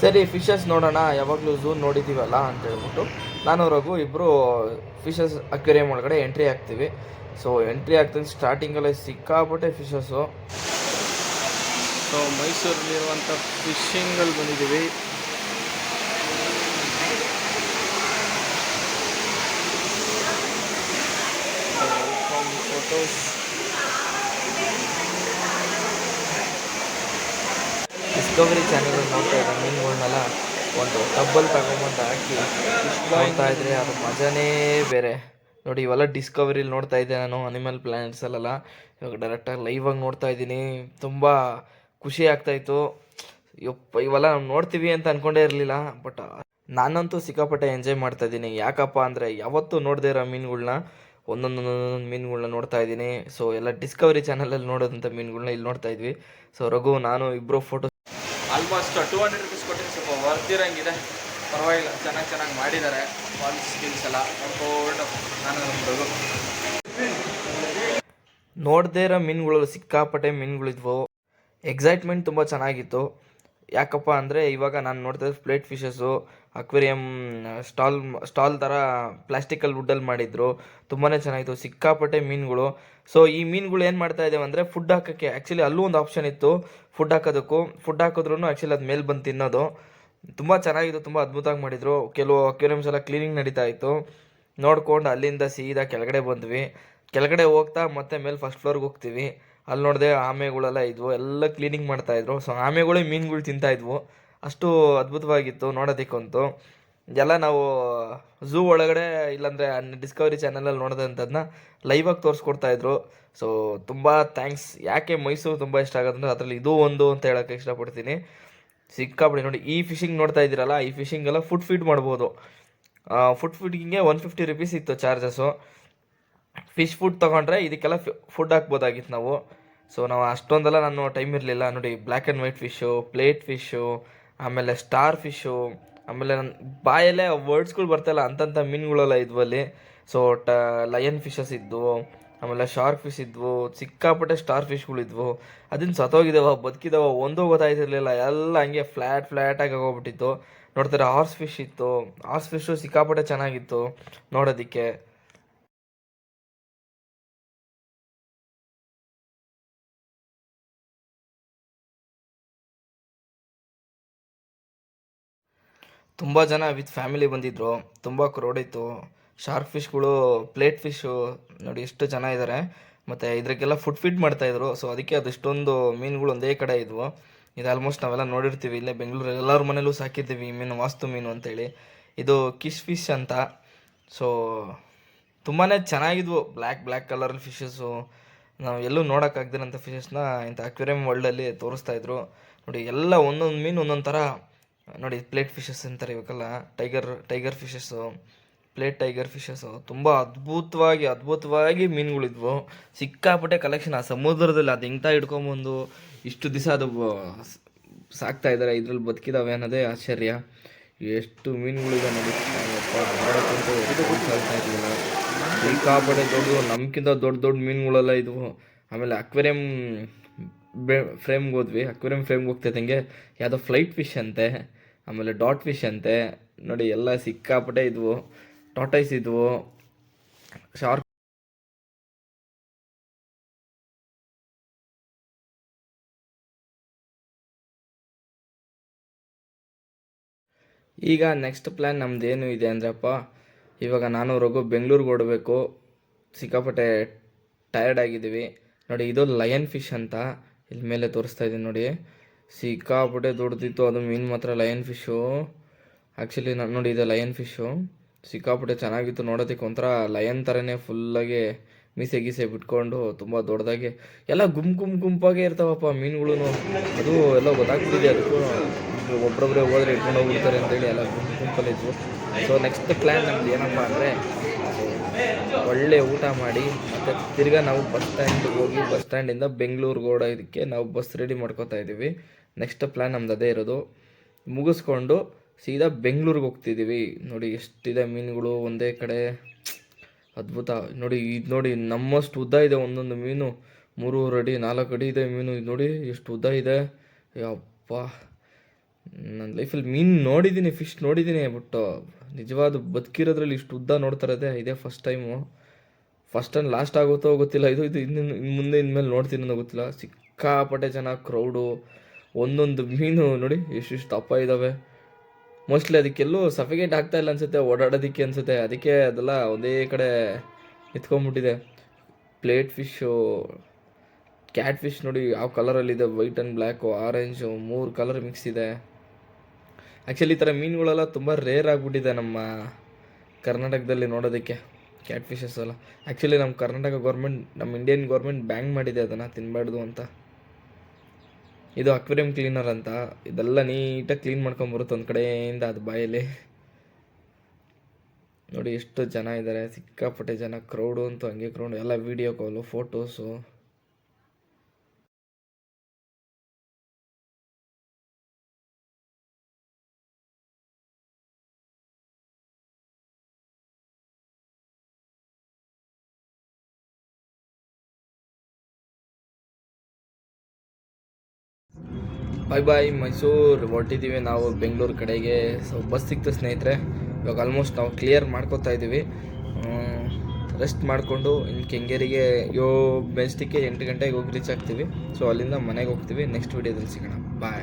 ಸರಿ ಫಿಶಸ್ ನೋಡೋಣ, ಯಾವಾಗಲೂ ಝೂ ನೋಡಿದ್ದೀವಲ್ಲ ಅಂತ ಹೇಳ್ಬಿಟ್ಟು ನಾನು ರಘು ಇಬ್ಬರು ಫಿಶಸ್ ಅಕ್ವೇರಿಯಂ ಒಳಗಡೆ ಎಂಟ್ರಿ ಆಗ್ತೀವಿ. ಸೊ ಎಂಟ್ರಿ ಆಗ್ತೀನಿ, ಸ್ಟಾರ್ಟಿಂಗಲ್ಲೇ ಸಿಕ್ಕಾಪಟ್ಟೆ ಫಿಶಸ್ಸು. ಸೊ ಮೈಸೂರಲ್ಲಿರುವಂಥ ಫಿಶಿಂಗಲ್ಲಿ ಬಂದಿದ್ದೀವಿ. ಫೋಟೋಸ್ ಡಿಸ್ಕವರಿ ಚಾನಲ್ ನೋಡ್ತಾ ಇದ್ದೆ ಮೀನುಗಳನ್ನೆಲ್ಲ ಒಂದು ಟಬ್ಬಲ್ಲಿ ತಗೊಂಬಂದು ಹಾಕಿ ನೋಡ್ತಾ ಇದ್ರೆ ಅದು ಮಜಾನೇ ಬೇರೆ. ನೋಡಿ ಇವೆಲ್ಲ ಡಿಸ್ಕವರಿಲಿ ನೋಡ್ತಾ ಇದ್ದೆ ನಾನು, ಅನಿಮಲ್ ಪ್ಲಾನೆಟ್ಸಲ್ಲೆಲ್ಲ. ಇವಾಗ ಡೈರೆಕ್ಟಾಗಿ ಲೈವಾಗಿ ನೋಡ್ತಾ ಇದ್ದೀನಿ, ತುಂಬ ಖುಷಿ ಆಗ್ತಾಯಿತ್ತು. ಇವೆಲ್ಲ ನಾವು ನೋಡ್ತೀವಿ ಅಂತ ಅಂದ್ಕೊಂಡೇ ಇರಲಿಲ್ಲ, ಬಟ್ ನಾನಂತೂ ಸಿಕ್ಕಾಪಟ್ಟೆ ಎಂಜಾಯ್ ಮಾಡ್ತಾ ಇದ್ದೀನಿ. ಯಾಕಪ್ಪ ಅಂದರೆ ಯಾವತ್ತೂ ನೋಡದೇ ಇರೋ ಮೀನುಗಳ್ನ ಒಂದೊಂದು ಮೀನುಗಳ್ನ ನೋಡ್ತಾ ಇದ್ದೀನಿ. ಸೊ ಎಲ್ಲ ಡಿಸ್ಕವರಿ ಚಾನಲಲ್ಲಿ ನೋಡೋದಂಥ ಮೀನುಗಳ್ನ ಇಲ್ಲಿ ನೋಡ್ತಾ ಇದ್ವಿ. ಸೊ ರಘು ನಾನು ಇಬ್ಬರು ಫೋಟೋ ಆಲ್ಮೋಸ್ಟ್ 200 ರುಪೀಸ್ ಕೊಟ್ಟಿದ್ದೀನಿ. ಸ್ವಲ್ಪ ವರ್ತಿರಂಗಿದೆ, ಪರವಾಗಿಲ್ಲ, ಚೆನ್ನಾಗಿ ಮಾಡಿದ್ದಾರೆ. ವಾಲ್ ಸ್ಕಿಲ್ಸ್ ಎಲ್ಲ ನೋಡ್ಕೊಂಡು ನಾನು ರಘು ನೋಡದೇ ಇರೋ ಮೀನುಗಳು ಸಿಕ್ಕಾಪಟ್ಟೆ ಮೀನುಗಳಿದ್ವು. ಎಕ್ಸೈಟ್ಮೆಂಟ್ ತುಂಬ ಚೆನ್ನಾಗಿತ್ತು. ಯಾಕಪ್ಪ ಅಂದರೆ ಇವಾಗ ನಾನು ನೋಡ್ತಾ ಇದ್ದೆ ಪ್ಲೇಟ್ ಫಿಶಸ್ಸು ಅಕ್ವೇರಿಯಂ ಸ್ಟಾಲ್ ಥರ ಪ್ಲಾಸ್ಟಿಕಲ್ಲಿ ವುಡ್ಡಲ್ಲಿ ಮಾಡಿದ್ರು, ತುಂಬಾ ಚೆನ್ನಾಗಿತ್ತು. ಸಿಕ್ಕಾಪಟ್ಟೆ ಮೀನುಗಳು. ಸೊ ಈ ಮೀನುಗಳು ಏನು ಮಾಡ್ತಾ ಇದ್ದೇವೆ ಅಂದರೆ ಫುಡ್ ಹಾಕೋಕ್ಕೆ, ಆ್ಯಕ್ಚುಲಿ ಅಲ್ಲೂ ಒಂದು ಆಪ್ಷನ್ ಇತ್ತು ಫುಡ್ ಹಾಕೋದಕ್ಕೂ. ಫುಡ್ ಹಾಕಿದ್ರೂ ಆ್ಯಕ್ಚುಲಿ ಅದು ಮೇಲೆ ಬಂದು ತಿನ್ನೋದು. ತುಂಬ ಚೆನ್ನಾಗಿತ್ತು, ತುಂಬ ಅದ್ಭುತವಾಗಿ ಮಾಡಿದರು. ಕೆಲವು ಅಕ್ವೇರಿಯಮ್ಸ್ ಎಲ್ಲ ಕ್ಲೀನಿಂಗ್ ನಡೀತಾ ಇತ್ತು. ನೋಡ್ಕೊಂಡು ಅಲ್ಲಿಂದ ಸೀದಾ ಕೆಳಗಡೆ ಬಂದ್ವಿ. ಕೆಳಗಡೆ ಹೋಗ್ತಾ ಮತ್ತೆ ಮೇಲೆ ಫಸ್ಟ್ ಫ್ಲೋರ್ಗೆ ಹೋಗ್ತೀವಿ. ಅಲ್ಲಿ ನೋಡಿದೆ ಆಮೆಗಳೆಲ್ಲ ಇದ್ವು, ಎಲ್ಲ ಕ್ಲೀನಿಂಗ್ ಮಾಡ್ತಾಯಿದ್ರು. ಸೊ ಆಮೆಗಳೇ ಮೀನುಗಳು ತಿಂತಾಯಿದ್ವು, ಅಷ್ಟು ಅದ್ಭುತವಾಗಿತ್ತು ನೋಡೋದಕ್ಕಂತೂ. ಎಲ್ಲ ನಾವು ಝೂ ಒಳಗಡೆ ಇಲ್ಲಾಂದರೆ ಡಿಸ್ಕವರಿ ಚಾನಲಲ್ಲಿ ನೋಡೋದಂಥದ್ದನ್ನ ಲೈವಾಗಿ ತೋರಿಸ್ಕೊಡ್ತಾಯಿದ್ರು. ಸೊ ತುಂಬ ಥ್ಯಾಂಕ್ಸ್. ಯಾಕೆ ಮೈಸೂರು ತುಂಬ ಇಷ್ಟ ಆಗೋದಂದ್ರೆ ಅದರಲ್ಲಿ ಇದು ಒಂದು ಅಂತ ಹೇಳೋಕ್ಕೆ ಇಷ್ಟಪಡ್ತೀನಿ. ಸಿಕ್ಕಾಪಟ್ಟೆ ನೋಡಿ, ಈ ಫಿಶಿಂಗ್ ನೋಡ್ತಾ ಇದ್ದೀರಲ್ಲ, ಈ ಫಿಶಿಂಗೆಲ್ಲ ಫುಡ್ ಫೀಡ್ ಮಾಡ್ಬೋದು. ಫುಡ್ ಫೀಡಿಂಗೆ 150 ರುಪೀಸ್ ಇತ್ತು ಚಾರ್ಜಸ್ಸು. ಫಿಶ್ ಫುಡ್ ತೊಗೊಂಡ್ರೆ ಇದಕ್ಕೆಲ್ಲ ಫುಡ್ ಹಾಕ್ಬೋದಾಗಿತ್ತು ನಾವು. ಸೊ ನಾವು ಅಷ್ಟೊಂದೆಲ್ಲ ನಾನು ಟೈಮ್ ಇರಲಿಲ್ಲ. ನೋಡಿ black and white fish, plate fish, ಆಮೇಲೆ ಸ್ಟಾರ್ ಫಿಶ್ಶು, ಆಮೇಲೆ ನನ್ನ ಬಾಯಲ್ಲೇ ವರ್ಡ್ಸ್ಗಳು ಬರ್ತಾಯಿಲ್ಲ ಅಂಥ ಮೀನುಗಳೆಲ್ಲ ಇದ್ವು ಅಲ್ಲಿ. ಸೊ ಲಯನ್ ಫಿಶಸ್ ಇದ್ವು, ಆಮೇಲೆ ಶಾರ್ಕ್ ಫಿಶ್ ಇದ್ವು, ಸಿಕ್ಕಾಪಟ್ಟೆ ಸ್ಟಾರ್ ಫಿಶ್ಗಳಿದ್ವು. ಅದನ್ನು ಸತ್ತೋಗಿದ್ದಾವ ಬದುಕಿದಾವ ಒಂದೂ ಗೊತ್ತಾಯ್ತಿರ್ಲಿಲ್ಲ, ಎಲ್ಲ ಹಂಗೆ ಫ್ಲ್ಯಾಟಾಗಿ ಆಗೋಗ್ಬಿಟ್ಟಿತ್ತು. ನೋಡ್ತಾರೆ ಹಾರ್ಸ್ ಫಿಶ್ ಇತ್ತು, ಹಾರ್ಸ್ ಫಿಶ್ಶು ಸಿಕ್ಕಾಪಟ್ಟೆ ಚೆನ್ನಾಗಿತ್ತು ನೋಡೋದಕ್ಕೆ. ತುಂಬ ಜನ ವಿತ್ ಫ್ಯಾಮಿಲಿ ಬಂದಿದ್ದರು, ತುಂಬ ಕ್ರೌಡ್ ಇತ್ತು. ಶಾರ್ಕ್ ಫಿಶ್ಗಳು, ಪ್ಲೇಟ್ ಫಿಶ್ಶು ನೋಡಿ ಎಷ್ಟು ಚೆನ್ನಾಗಿದ್ದಾರೆ. ಮತ್ತು ಇದಕ್ಕೆಲ್ಲ ಫುಡ್ ಫೀಡ್ ಮಾಡ್ತಾಯಿದ್ರು. ಸೊ ಅದಕ್ಕೆ ಅದಷ್ಟೊಂದು ಮೀನುಗಳು ಒಂದೇ ಕಡೆ ಇದ್ವು. ಇದು ಆಲ್ಮೋಸ್ಟ್ ನಾವೆಲ್ಲ ನೋಡಿರ್ತೀವಿ, ಇಲ್ಲೇ ಬೆಂಗಳೂರಲ್ಲಿ ಎಲ್ಲರ ಮನೇಲೂ ಸಾಕಿರ್ತೀವಿ ಈ ಮೀನು, ವಾಸ್ತು ಮೀನು ಅಂತೇಳಿ. ಇದು ಕಿಶ್ ಫಿಶ್ ಅಂತ. ಸೊ ತುಂಬಾ ಚೆನ್ನಾಗಿದ್ವು, ಬ್ಲ್ಯಾಕ್ ಕಲರ್ ಫಿಶಸ್ಸು. ನಾವು ಎಲ್ಲೂ ನೋಡೋಕ್ಕಾಗ್ದಿರೋಂಥ ಫಿಶಸ್ನ ಇಂಥ ಅಕ್ವೇರಿಯಂ ವರ್ಲ್ಡಲ್ಲಿ ತೋರಿಸ್ತಾಯಿದ್ರು. ನೋಡಿ ಎಲ್ಲ ಒಂದೊಂದು ಮೀನು ಒಂದೊಂದು ಥರ. ನೋಡಿ ಪ್ಲೇಟ್ ಫಿಶಸ್ ಅಂತಾರೆ ಇವಕ್ಕೆಲ್ಲ, tiger fishes, plate tiger fishes. ತುಂಬ ಅದ್ಭುತವಾಗಿ ಮೀನುಗಳಿದ್ವು. ಸಿಕ್ಕಾಪಟ್ಟೆ ಕಲೆಕ್ಷನ್ ಆ ಸಮುದ್ರದಲ್ಲಿ, ಅದು ಹೆಂಗ್ತಾ ಹಿಡ್ಕೊಂಬಂದು ಇಷ್ಟು ದಿವಸ ಅದು ಸಾಕ್ತಾ ಇದ್ದಾರೆ, ಇದ್ರಲ್ಲಿ ಬದುಕಿದಾವೆ ಅನ್ನೋದೇ ಆಶ್ಚರ್ಯ. ಎಷ್ಟು ಮೀನುಗಳಿದೆ ನೋಡಿ, ನೋಡೋಕ್ಕಂತೂ ಸಾಲ್ತಾ ಇರಲಿಲ್ಲ. ಸಿಕ್ಕಾಪಟ್ಟೆ ದೊಡ್ಡದು, ನಮ್ಗಿಂತ ದೊಡ್ಡ ಮೀನುಗಳೆಲ್ಲ ಇದ್ವು. ಆಮೇಲೆ ಅಕ್ವೇರಿಯಂ ಫ್ರೇಮ್ಗೆ ಹೋದ್ವಿ. ಅಕ್ವೇರಿಯಂ ಫ್ರೇಮ್ಗೆ ಹೋಗ್ತಿದ್ದಂಗೆ ಯಾವುದೋ ಫ್ಲೈಟ್ ಫಿಶ್ ಅಂತೆ, ಆಮೇಲೆ ಡಾಟ್ ಫಿಶ್ ಅಂತೆ. ನೋಡಿ ಎಲ್ಲ ಸಿಕ್ಕಾಪಟ್ಟೆ ಇದ್ವು, ಟಾಟೈಸ್ ಇದ್ವು, ಶಾರ್ಕ್. ಈಗ ನೆಕ್ಸ್ಟ್ ಪ್ಲ್ಯಾನ್ ನಮ್ದೇನು ಇದೆ ಅಂದ್ರಪ್ಪ, ಇವಾಗ ನಾನು ರಘು ಬೆಂಗಳೂರಿಗೆ ಓಡಬೇಕು. ಸಿಕ್ಕಾಪಟ್ಟೆ ಟಯರ್ಡ್ ಆಗಿದ್ದೀವಿ. ನೋಡಿ ಇದು ಲಯನ್ ಫಿಶ್ ಅಂತ ಇಲ್ಲಿ ಮೇಲೆ ತೋರಿಸ್ತಾ ಇದ್ದೀನಿ ನೋಡಿ, ಸಿಕ್ಕಾಪಟ್ಟೆ ದೊಡ್ಡದಿತ್ತು ಅದು ಮೀನು ಮಾತ್ರ. ಲಯನ್ ಫಿಶ್ಶು ಆ್ಯಕ್ಚುಲಿ ನಾನು ನೋಡಿ, ಇದೆ ಲಯನ್ ಫಿಶ್ಶು. ಸಿಕ್ಕಾಪಟ್ಟೆ ಚೆನ್ನಾಗಿತ್ತು ನೋಡೋದಕ್ಕೆ, ಒಂಥರ ಲಯನ್ ಥರನೇ ಫುಲ್ಲಾಗಿ ಮೀಸೆ ಗೀಸೆ ಬಿಟ್ಕೊಂಡು ತುಂಬ ದೊಡ್ಡದಾಗಿ. ಎಲ್ಲ ಗುಂಪಾಗೇ ಇರ್ತಾವಪ್ಪ ಮೀನುಗಳು. ಅದು ಎಲ್ಲ ಗೊತ್ತಾಗ್ತಿದೆ, ಅದಕ್ಕೂ ಒಬ್ಬೊಬ್ಬರೇ ಹೋದರೆ ಇಟ್ಕೊಂಡು ಹೋಗ್ಬಿಡ್ತಾರೆ ಅಂತೇಳಿ ಎಲ್ಲ ಗುಂಪಲ್ಲಿ ಇದ್ವು. ಸೊ ನೆಕ್ಸ್ಟ್ ಪ್ಲ್ಯಾನ್ ನಮ್ದು ಏನಪ್ಪ ಅಂದರೆ, ಒಳ್ಳೆ ಊಟ ಮಾಡಿ ಮತ್ತು ತಿರ್ಗಾ ನಾವು ಬಸ್ ಸ್ಟ್ಯಾಂಡಿಗೆ ಹೋಗಿ, ಬಸ್ ಸ್ಟ್ಯಾಂಡಿಂದ ಬೆಂಗಳೂರಿಗೆ ಓಡೋದಕ್ಕೆ ನಾವು ಬಸ್ ರೆಡಿ ಮಾಡ್ಕೋತಾ ಇದ್ದೀವಿ. ನೆಕ್ಸ್ಟ್ ಪ್ಲ್ಯಾನ್ ನಮ್ದು ಅದೇ ಇರೋದು. ಮುಗಿಸ್ಕೊಂಡು ಸೀದಾ ಬೆಂಗಳೂರಿಗೆ ಹೋಗ್ತಿದ್ದೀವಿ. ನೋಡಿ ಎಷ್ಟಿದೆ ಮೀನುಗಳು ಒಂದೇ ಕಡೆ, ಅದ್ಭುತ. ನೋಡಿ ಇದು ನೋಡಿ, ನಮ್ಮಷ್ಟು ಉದ್ದ ಇದೆ ಒಂದೊಂದು ಮೀನು, 3 ಅಡಿ 4 ಅಡಿ ಇದೆ ಮೀನು. ಇದು ನೋಡಿ ಎಷ್ಟು ಉದ್ದ ಇದೆ, ಯಪ್ಪ ನನ್ನ ಲೈಫಲ್ಲಿ ಮೀನು ನೋಡಿದ್ದೀನಿ, ಫಿಶ್ ನೋಡಿದ್ದೀನಿ, ಬಟ್ ನಿಜವಾದ ಬದುಕಿರೋದ್ರಲ್ಲಿ ಇಷ್ಟು ಉದ್ದ ನೋಡ್ತಾ ಇರೋದೇ ಇದೇ first time. First and last ಆಗುತ್ತೋ ಗೊತ್ತಿಲ್ಲ, ಇದು ಇನ್ನು ಮುಂದೆ ಇನ್ಮೇಲೆ ನೋಡ್ತೀನಿ ಅನ್ನೋ ಗೊತ್ತಿಲ್ಲ. ಸಿಕ್ಕಾಪಟ್ಟೆ ಜನ, ಕ್ರೌಡು, ಒಂದೊಂದು ಮೀನು ನೋಡಿ ಎಷ್ಟೆಷ್ಟು ದಪ್ಪ ಇದ್ದಾವೆ. ಮೋಸ್ಟ್ಲಿ ಅದಕ್ಕೆಲ್ಲೂ ಸಫಿಕೇಟ್ ಆಗ್ತಾ ಇಲ್ಲ ಅನ್ಸುತ್ತೆ, ಓಡಾಡೋದಕ್ಕೆ ಅನ್ಸುತ್ತೆ, ಅದಕ್ಕೆ ಅದೆಲ್ಲ ಒಂದೇ ಕಡೆ ನಿಂತ್ಕೊಂಡ್ಬಿಟ್ಟಿದೆ. ಪ್ಲೇಟ್ ಫಿಶ್ಶು, ಕ್ಯಾಟ್ ಫಿಶ್ ನೋಡಿ ಯಾವ ಕಲರಲ್ಲಿದೆ, white and black, orange, 3 colour mix ಇದೆ. ಆ್ಯಕ್ಚುಲಿ ಈ ಥರ ಮೀನುಗಳೆಲ್ಲ ತುಂಬ ರೇರ್ ಆಗಿಬಿಟ್ಟಿದೆ ನಮ್ಮ ಕರ್ನಾಟಕದಲ್ಲಿ ನೋಡೋದಕ್ಕೆ, ಕ್ಯಾಟ್ ಫಿಶಸ್ ಎಲ್ಲ. ಆ್ಯಕ್ಚುಲಿ ನಮ್ಮ ಕರ್ನಾಟಕ ಗೌರ್ಮೆಂಟ್, ನಮ್ಮ ಇಂಡಿಯನ್ ಗೌರ್ಮೆಂಟ್ ಬ್ಯಾನ್ ಮಾಡಿದೆ ಅದನ್ನು ತಿನ್ನಬಾರ್ದು ಅಂತ. ಇದು ಅಕ್ವೇರಿಯಂ ಕ್ಲೀನರ್ ಅಂತ, ಇದೆಲ್ಲ ನೀಟಾಗಿ ಕ್ಲೀನ್ ಮಾಡ್ಕೊಂಬರುತ್ತೆ ಒಂದು ಕಡೆಯಿಂದ ಅದು ಬಾಯಲ್ಲಿ. ನೋಡಿ ಎಷ್ಟು ಜನ ಇದ್ದಾರೆ, ಸಿಕ್ಕಾಪಟ್ಟೆ ಜನ, ಕ್ರೌಡು ಅಂತೂ ಹಂಗೆ ಕ್ರೌಡು, ಎಲ್ಲ ವೀಡಿಯೋ ಕಾಲು, ಫೋಟೋಸು. ಬಾಯ್ ಬಾಯ್ ಮೈಸೂರು ಹೊರಟಿದ್ದೀವಿ ನಾವು ಬೆಂಗಳೂರು ಕಡೆಗೆ. ಸೊ ಬಸ್ ಸಿಕ್ತು ಸ್ನೇಹಿತರೆ, ಇವಾಗ ಆಲ್ಮೋಸ್ಟ್ ನಾವು ಕ್ಲಿಯರ್ ಮಾಡ್ಕೋತಾ ಇದ್ದೀವಿ. ರೆಸ್ಟ್ ಮಾಡಿಕೊಂಡು ಇನ್ನು ಕೆಂಗೇರಿಗೆ ಮೆಜೆಸ್ಟಿಕ್ಗೆ 8 ಗಂಟೆಗೆ ಹೋಗಿ ರೀಚ್ ಆಗ್ತೀವಿ. ಸೊ ಅಲ್ಲಿಂದ ಮನೆಗೆ ಹೋಗ್ತೀವಿ. ನೆಕ್ಸ್ಟ್ ವೀಡಿಯೋದಲ್ಲಿ ಸಿಗೋಣ, ಬಾಯ್.